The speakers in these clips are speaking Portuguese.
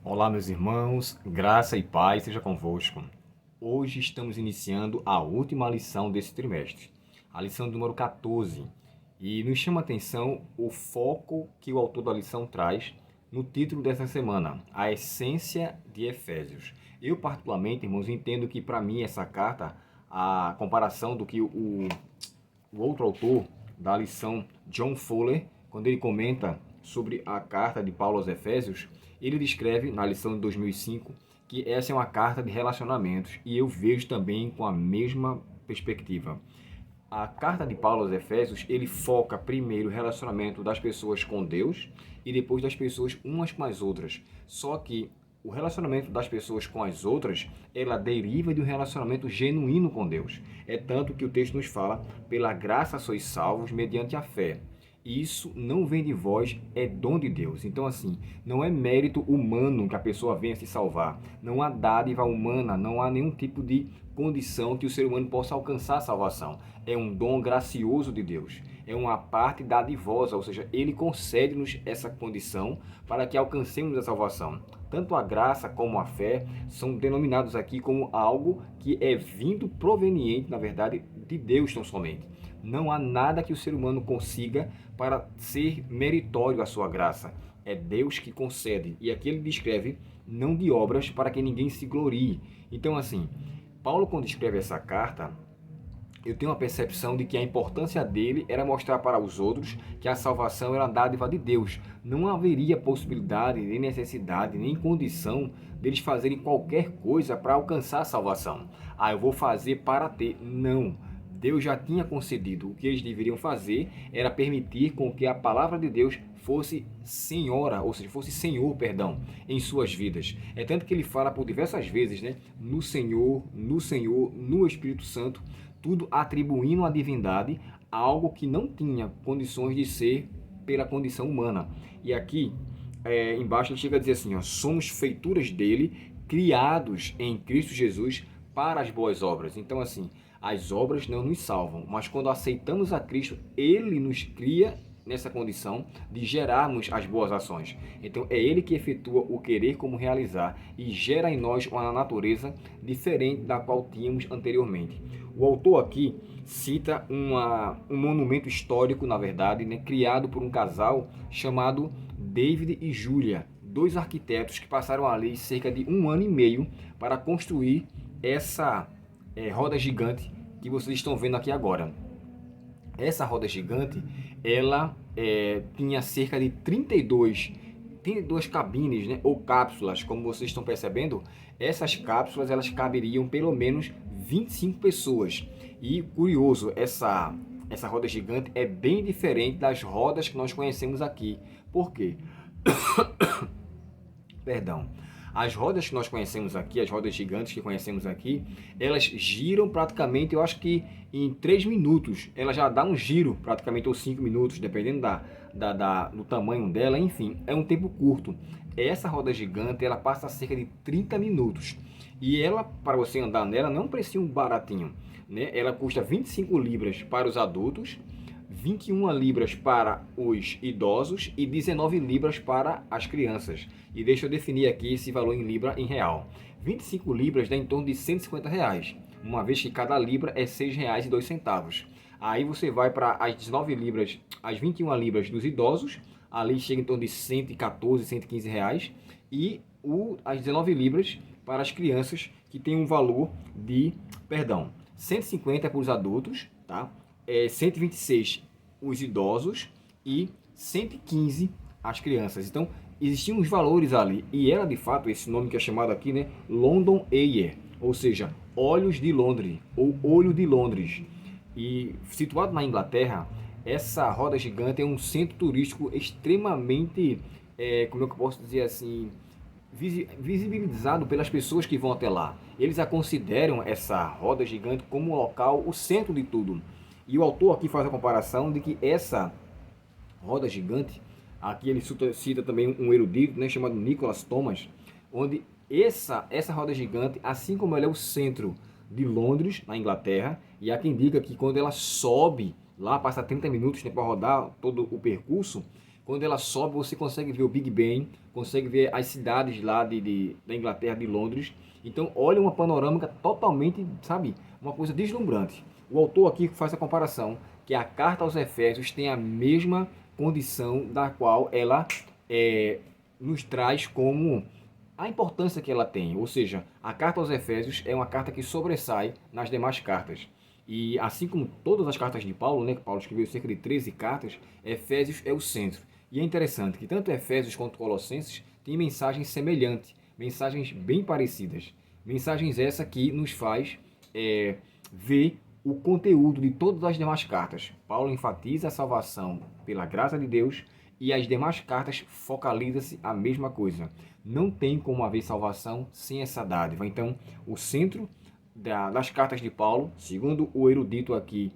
Olá, meus irmãos, graça e paz seja convosco. Hoje estamos iniciando a última lição desse trimestre, a lição número 14, e nos chama a atenção o foco que o autor da lição traz no título dessa semana, a essência de Efésios. Eu, particularmente, irmãos, entendo que para mim essa carta, a comparação do que o outro autor da lição, John Fuller, quando ele comenta sobre a carta de Paulo aos Efésios, ele descreve na lição de 2005 que essa é uma carta de relacionamentos, e eu vejo também com a mesma perspectiva. A carta de Paulo aos Efésios, ele foca primeiro o relacionamento das pessoas com Deus e depois das pessoas umas com as outras. Só que o relacionamento das pessoas com as outras, ela deriva de um relacionamento genuíno com Deus. É tanto que o texto nos fala, pela graça sois salvos mediante a fé. Isso não vem de vós, é dom de Deus. Então, assim, não é mérito humano que a pessoa venha se salvar. Não há dádiva humana, não há nenhum tipo de condição que o ser humano possa alcançar a salvação. É um dom gracioso de Deus. É uma parte dadivosa, ou seja, Ele concede-nos essa condição para que alcancemos a salvação. Tanto a graça como a fé são denominados aqui como algo que é vindo proveniente, na verdade, de Deus tão somente. Não há nada que o ser humano consiga para ser meritório à sua graça. É Deus que concede. E aqui ele descreve não de obras para que ninguém se glorie. Então, assim, Paulo, quando escreve essa carta, eu tenho a percepção de que a importância dele era mostrar para os outros que a salvação era a dádiva de Deus. Não haveria possibilidade, nem necessidade, nem condição deles fazerem qualquer coisa para alcançar a salvação. Ah, eu vou fazer para ter. Não. Deus já tinha concedido. O que eles deveriam fazer era permitir com que a palavra de Deus fosse senhora, ou seja, fosse Senhor, perdão, em suas vidas. É tanto que ele fala por diversas vezes, né? No Senhor, no Espírito Santo, tudo atribuindo à divindade algo que não tinha condições de ser pela condição humana. E aqui, embaixo ele chega a dizer assim, ó, somos feituras dele, criados em Cristo Jesus para as boas obras. Então, assim, as obras não nos salvam, mas quando aceitamos a Cristo, Ele nos cria nessa condição de gerarmos as boas ações. Então é Ele que efetua o querer como realizar e gera em nós uma natureza diferente da qual tínhamos anteriormente. O autor aqui cita um monumento histórico, na verdade, né, criado por um casal chamado David e Julia, dois arquitetos que passaram ali cerca de 1 ano e meio para construir essa roda gigante que vocês estão vendo aqui agora. Essa roda gigante, ela tinha cerca de 32 cabines, né, ou cápsulas, como vocês estão percebendo. Essas cápsulas, elas caberiam pelo menos 25 pessoas. E curioso, essa roda gigante é bem diferente das rodas que nós conhecemos aqui. Por quê? Perdão. As rodas que nós conhecemos aqui, as rodas gigantes que conhecemos aqui, elas giram praticamente, eu acho que em 3 minutos. Ela já dá um giro praticamente, ou 5 minutos, dependendo do tamanho dela. Enfim, é um tempo curto. Essa roda gigante, ela passa cerca de 30 minutos. E ela, para você andar nela, não é um precinho baratinho, né? Ela custa 25 libras para os adultos, 21 libras para os idosos e 19 libras para as crianças. E deixa eu definir aqui esse valor em libra em real. 25 libras dá em torno de R$ 150, uma vez que cada libra é R$ 6,02. Aí você vai para as 19 libras, as 21 libras dos idosos, ali chega em torno de 114, R$ 115. E as 19 libras para as crianças, que tem um valor de, 150 para os adultos, tá? 126 os idosos e 115 as crianças. Então, existiam os valores ali. E era, de fato, esse nome que é chamado aqui, né, London Eye, ou seja, Olhos de Londres, ou Olho de Londres. E situado na Inglaterra, essa roda gigante é um centro turístico extremamente, como é que eu posso dizer assim, visibilizado pelas pessoas que vão até lá. Eles a consideram, essa roda gigante, como um local, o centro de tudo. E o autor aqui faz a comparação de que essa roda gigante, aqui ele cita também um erudito, né, chamado Nicholas Thomas, onde essa roda gigante, assim como ela é o centro de Londres, na Inglaterra, e há quem diga que quando ela sobe, lá passa 30 minutos, né, para rodar todo o percurso, Quando ela sobe, você consegue ver o Big Ben, consegue ver as cidades lá da Inglaterra, de Londres. Então, olha uma panorâmica totalmente, sabe, uma coisa deslumbrante. O autor aqui faz a comparação que a carta aos Efésios tem a mesma condição da qual ela nos traz como a importância que ela tem. Ou seja, a carta aos Efésios é uma carta que sobressai nas demais cartas. E assim como todas as cartas de Paulo, né, que Paulo escreveu cerca de 13 cartas, Efésios é o centro. E é interessante que tanto Efésios quanto Colossenses têm mensagens semelhantes, mensagens bem parecidas. Mensagens essa que nos faz ver o conteúdo de todas as demais cartas. Paulo enfatiza a salvação pela graça de Deus e as demais cartas focalizam-se a mesma coisa. Não tem como haver salvação sem essa dádiva. Então, o centro das cartas de Paulo, segundo o erudito aqui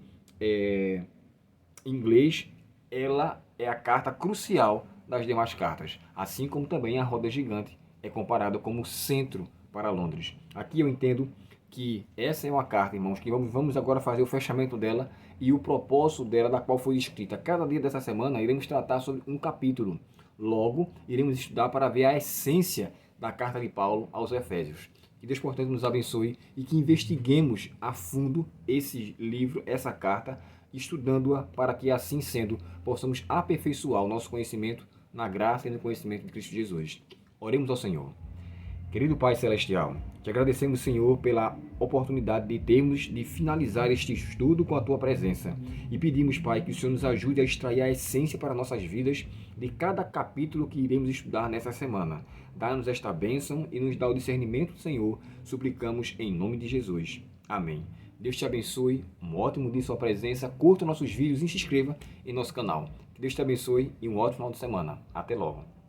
inglês, ela é a carta crucial das demais cartas, assim como também a roda gigante é comparada como centro para Londres. Aqui eu entendo que essa é uma carta, irmãos, que vamos agora fazer o fechamento dela e o propósito dela, da qual foi escrita. Cada dia dessa semana iremos tratar sobre um capítulo. Logo, iremos estudar para ver a essência da carta de Paulo aos Efésios. Que Deus, portanto, nos abençoe e que investiguemos a fundo esse livro, essa carta, estudando-a para que, assim sendo, possamos aperfeiçoar o nosso conhecimento na graça e no conhecimento de Cristo Jesus. Oremos ao Senhor. Querido Pai Celestial, te agradecemos, Senhor, pela oportunidade de termos de finalizar este estudo com a Tua presença. E pedimos, Pai, que o Senhor nos ajude a extrair a essência para nossas vidas de cada capítulo que iremos estudar nessa semana. Dá-nos esta bênção e nos dá o discernimento, Senhor. Suplicamos em nome de Jesus. Amém. Deus te abençoe, um ótimo dia em sua presença, curta nossos vídeos e se inscreva em nosso canal. Que Deus te abençoe e um ótimo final de semana. Até logo.